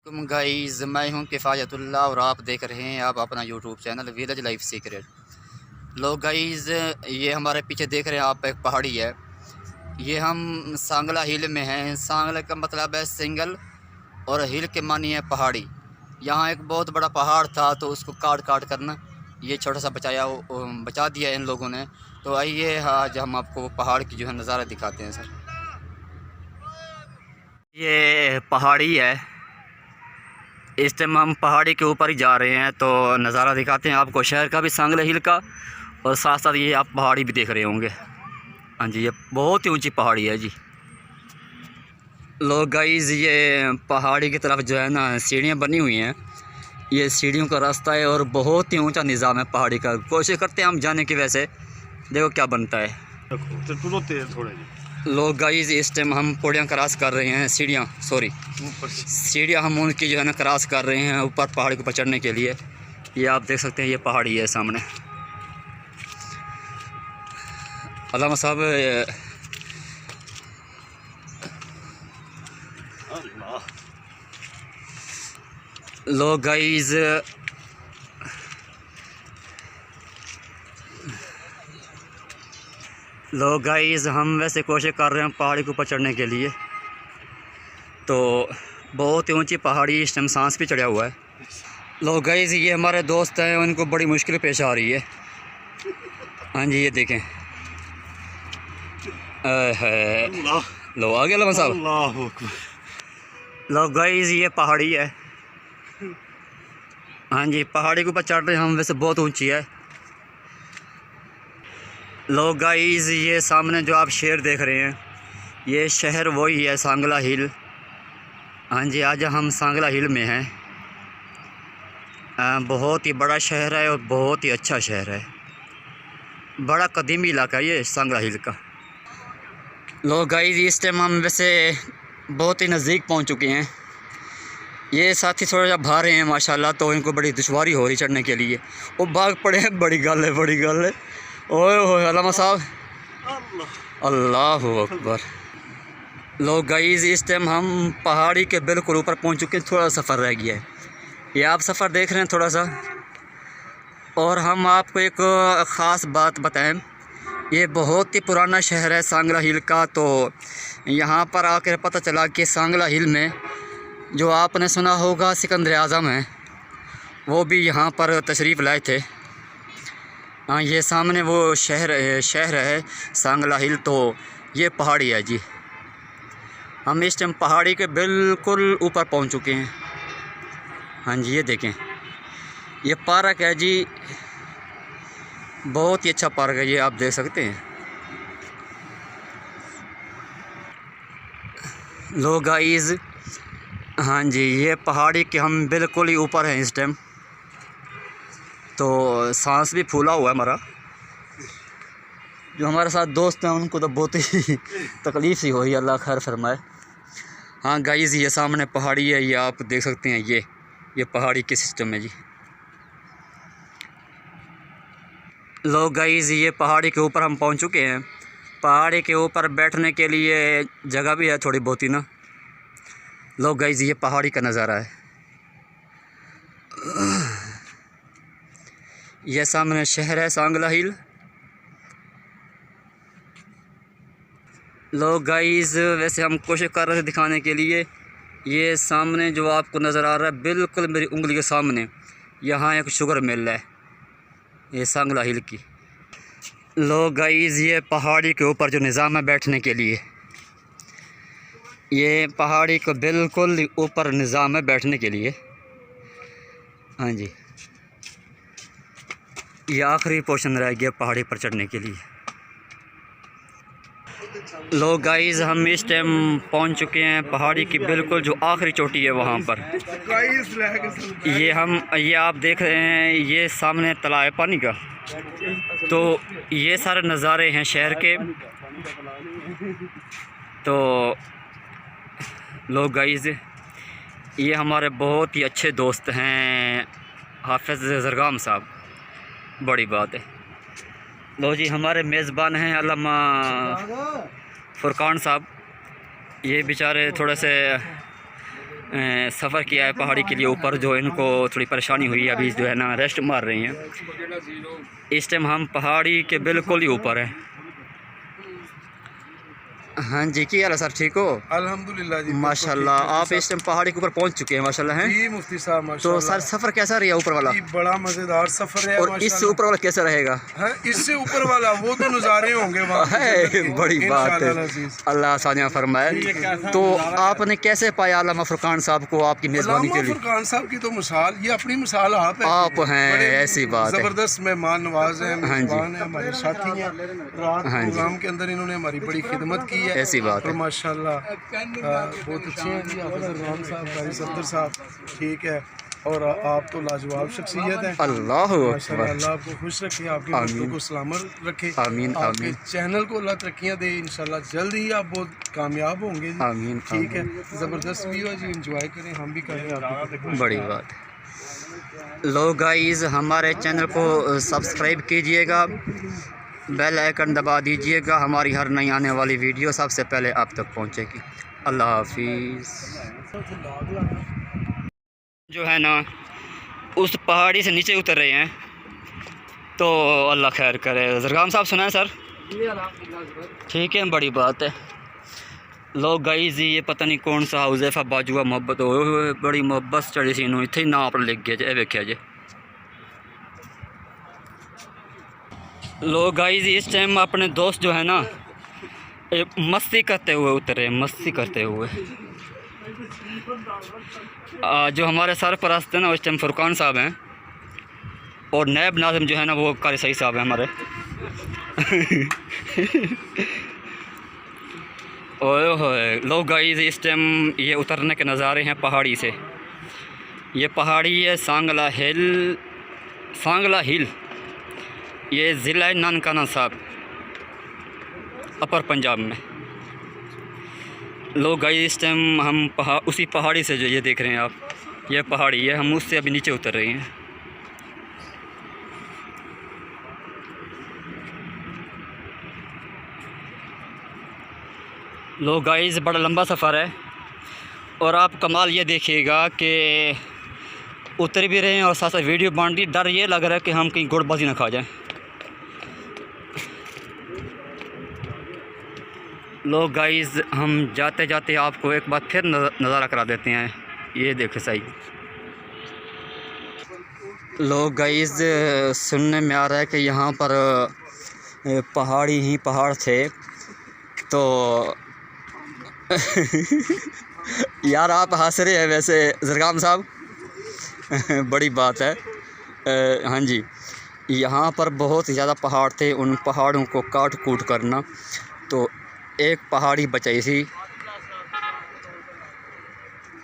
तुम गाइस, मैं हूं किफ़ायतुल्लाह और आप देख रहे हैं आप अपना YouTube channel village life secret. लोग गाइस, ये हमारे पीछे देख रहे हैं आप, एक पहाड़ी है। ये हम सांगला हिल में हैं। सांगला का मतलब है सिंगल और हिल के मानी है पहाड़ी। यहाँ एक बहुत बड़ा पहाड़ था तो उसको काट काट करना ये छोटा सा बचा दिया इन लोगों ने। तो आइए आज हम आपको पहाड़ की जो है नज़ारा दिखाते हैं। सर, ये पहाड़ी है। इस टाइम हम पहाड़ी के ऊपर ही जा रहे हैं तो नज़ारा दिखाते हैं आपको शहर का भी, सांगला हिल का, और साथ साथ ये आप पहाड़ी भी देख रहे होंगे। हाँ जी, ये बहुत ही ऊंची पहाड़ी है जी। लोग गाइस, ये पहाड़ी की तरफ जो है ना सीढ़ियाँ बनी हुई हैं। ये सीढ़ियों का रास्ता है और बहुत ही ऊंचा निज़ाम है पहाड़ी का। कोशिश करते हैं हम जाने की, वैसे देखो क्या बनता है। लोग गाइस, इस टाइम हम पौड़ियाँ क्रॉस कर रहे हैं, सीढ़ियाँ हम उनकी जो है ना क्रॉस कर रहे हैं ऊपर पहाड़ी को चढ़ने के लिए। ये आप देख सकते हैं, ये पहाड़ी है सामने। अल्लामा साहब, लोग गाइस हम वैसे कोशिश कर रहे हैं पहाड़ी के ऊपर चढ़ने के लिए। तो बहुत ही ऊंची पहाड़ी, इस टाइम सांस भी चढ़ा हुआ है। लोग गाइस, ये हमारे दोस्त हैं, उनको बड़ी मुश्किल पेश आ रही है। हाँ जी, ये देखें। लो आ गया लमा साहब। लोग गाइस, ये पहाड़ी है। हाँ जी, पहाड़ी के ऊपर चढ़ रहे हैं हम, वैसे बहुत ऊंची है। लोग गाइस, ये सामने जो आप शहर देख रहे हैं, ये शहर वही है, सांगला हिल। हाँ जी, आज हम सांगला हिल में हैं। बहुत ही बड़ा शहर है और बहुत ही अच्छा शहर है। बड़ा कदीमी इलाका है ये सांगला हिल का। लोग गाइस, इस टाइम हम वैसे बहुत ही नज़दीक पहुंच चुके हैं। ये साथी थोड़ा सा भाग रहे हैं माशाल्लाह, तो इनको बड़ी दुश्वारी हो रही चढ़ने के लिए। वो भाग पड़े हैं, बड़ी गल है। ओए होए अल्लामा साहब, अल्लाहु अकबर। लोग गाइस, इस टाइम हम पहाड़ी के बिल्कुल ऊपर पहुंच चुके हैं। थोड़ा सफ़र रह गया है, ये आप सफ़र देख रहे हैं थोड़ा सा। और हम आपको एक ख़ास बात बताएं, ये बहुत ही पुराना शहर है सांगला हिल का। तो यहाँ पर आकर पता चला कि सांगला हिल में जो आपने सुना होगा सिकंदर आज़म है, वो भी यहाँ पर तशरीफ़ लाए थे। हाँ, ये सामने वो शहर है सांगला हिल। तो ये पहाड़ी है जी। हम इस टाइम पहाड़ी के बिल्कुल ऊपर पहुँच चुके हैं। हाँ जी, ये देखें, ये पार्क है जी, बहुत ही अच्छा पार्क है ये, आप देख सकते हैं। लोग गाइस, हाँ जी, ये पहाड़ी के हम बिल्कुल ही ऊपर हैं इस टाइम। तो सांस भी फूला हुआ है हमारा। जो हमारे साथ दोस्त हैं उनको तो बहुत ही तकलीफ़ सी हो रही है, अल्लाह खैर फरमाए। हाँ गाइस, ये सामने पहाड़ी है, ये आप देख सकते हैं। ये पहाड़ी के सिस्टम है जी। लोग गाइस, ये पहाड़ी के ऊपर हम पहुंच चुके हैं। पहाड़ी के ऊपर बैठने के लिए जगह भी है थोड़ी बहुत ही ना। लोग गाइस, ये पहाड़ी का नज़ारा है। ये सामने शहर है सांगला हिल। लोग गाइस, वैसे हम कोशिश कर रहे थे दिखाने के लिए। ये सामने जो आपको नज़र आ रहा है बिल्कुल मेरी उंगली के सामने, यहाँ एक शुगर मिल है, ये सांगला हिल की। लोग गाइस, ये पहाड़ी के ऊपर जो निज़ाम है बैठने के लिए, ये पहाड़ी को बिल्कुल ऊपर निज़ाम है बैठने के लिए। हाँ जी, ये आखिरी पोर्शन रह गया पहाड़ी पर चढ़ने के लिए। लोग गाइस, हम इस टाइम पहुंच चुके हैं पहाड़ी की बिल्कुल जो आखिरी चोटी है वहां पर। ये आप देख रहे हैं, ये सामने तालाब है पानी का। तो ये सारे नज़ारे हैं शहर के। तो लोग गाइस, ये हमारे बहुत ही अच्छे दोस्त हैं हाफिज़ ज़रगाम साहब, बड़ी बात है। लो जी, हमारे मेज़बान हैं अल्लामा फुरकान साहब। ये बेचारे थोड़े से सफ़र किया है पहाड़ी के लिए ऊपर, जो इनको थोड़ी परेशानी हुई है, अभी जो है ना रेस्ट मार रही हैं। इस टाइम हम पहाड़ी के बिल्कुल ही ऊपर हैं। हाँ जी, क्या हाल है सर, ठीक हो? अल्हम्दुलिल्लाह जी, माशाल्लाह। आप इस टाइम पहाड़ी के ऊपर पहुंच चुके हैं माशाल्लाह हैं जी मुफ्ती साहब। तो सर सफ़र कैसा रहा ऊपर वाला? बड़ा मज़ेदार सफ़र है। और इससे ऊपर वाला कैसा रहेगा? इससे ऊपर वाला वो तो नज़ारे होंगे वहाँ है, बड़ी बात है। अल्लाह आसानियाँ फरमाए। तो आपने कैसे पाया अल्लामा फुरकान साहब को आपकी मेज़बानी के लिए? फुरकान साहब की तो मिसाल, ये अपनी मिसाल आप हैं, ऐसी बात है। ज़बरदस्त मेहमान नवाज हैं, हाँ जी, हमारे साथी हैं। रात प्रोग्राम के अंदर इन्होंने हमारी बड़ी खिदमत की है, ऐसी बात है। माशाल्लाह बहुत अच्छे हैं जी। आप साहब, कारी सफदर साहब, ठीक है। और आप तो लाजवाब शख्सियत है। अल्लाह अल्लाह आपको खुश रखे, आपके बच्चों को सलामत रखे। आमीन आपके आमीन चैनल को अल्लाह तरक्कियाँ दे, इंशाल्लाह जल्द ही आप बहुत कामयाब होंगे जी। आमीन ठीक है, ज़बरदस्त व्यू है जी, इंजॉय करें, हम भी करें आपको। बड़ी बात है। लो गाइस, हमारे चैनल को सब्सक्राइब कीजिएगा, बेल आइकन दबा दीजिएगा, हमारी हर नई आने वाली वीडियो सबसे पहले आप तक पहुंचेगी। अल्लाह हाफिज़। जो है ना उस पहाड़ी से नीचे उतर रहे हैं, तो अल्लाह खैर करे। ज़रगाम साहब सुना है सर? ठीक है, बड़ी बात है। लोग गाइस, ये पता नहीं कौन सा हुज़ैफा बाजुआ मोहब्बत हो, बड़ी मोहब्बत चढ़ी सी इन्होंने, इतने नाम पर लिख गया जे, वेख्या जे। लोग गाइस, इस टाइम अपने दोस्त जो है ना मस्ती करते हुए उतरे, मस्ती करते हुए। जो हमारे सरपरस्त हैं ना उस टाइम फुरकान साहब हैं, और नैब नाज़िम जो है ना वो कारी सही साहब हैं हमारे। ओए होए। लोग गाइस, इस टाइम ये उतरने के नज़ारे हैं पहाड़ी से। ये पहाड़ी है सांगला हिल। ये ज़िला ननकाना साहब, अपर पंजाब में। लोग गाइस, इस टाइम हम उसी पहाड़ी से, जो ये देख रहे हैं आप, ये पहाड़ी है, हम उससे अभी नीचे उतर रहे हैं। लोग गाइस, बड़ा लंबा सफ़र है, और आप कमाल ये देखिएगा कि उतर भी रहे हैं और साथ साथ वीडियो बन रही। डर ये लग रहा है कि हम कहीं गुड़बाजी ना खा जाएं। लोग गाइस, हम जाते जाते आपको एक बार फिर नज़ारा करा देते हैं, ये देखे सही। लोग गाइस, सुनने में आ रहा है कि यहाँ पर पहाड़ी ही पहाड़ थे, तो यार आप हंस रहे हैं वैसे ज़रगाम साहब। बड़ी बात है। हाँ जी, यहाँ पर बहुत ज़्यादा पहाड़ थे, उन पहाड़ों को काट कूट करना, तो एक पहाड़ी बचाई थी।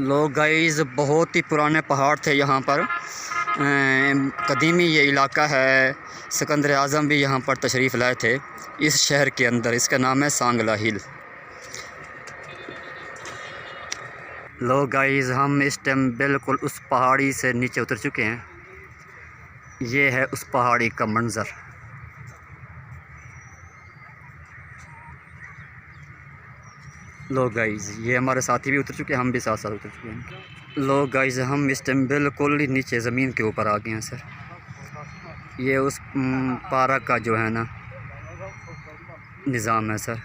लोग गाइस, बहुत ही पुराने पहाड़ थे यहाँ पर। कदीमी ये इलाका है, सिकंदर आज़म भी यहाँ पर तशरीफ़ लाए थे इस शहर के अंदर। इसका नाम है सांगला हिल। लोग गाइस, हम इस टाइम बिल्कुल उस पहाड़ी से नीचे उतर चुके हैं। ये है उस पहाड़ी का मंज़र। लोग गाइस, ये हमारे साथी भी उतर चुके हैं, हम भी साथ साथ उतर चुके हैं। लोग गाइस, हम इस टाइम बिल्कुल ही नीचे ज़मीन के ऊपर आ गए हैं सर। ये उस पार्क का जो है ना निज़ाम है सर।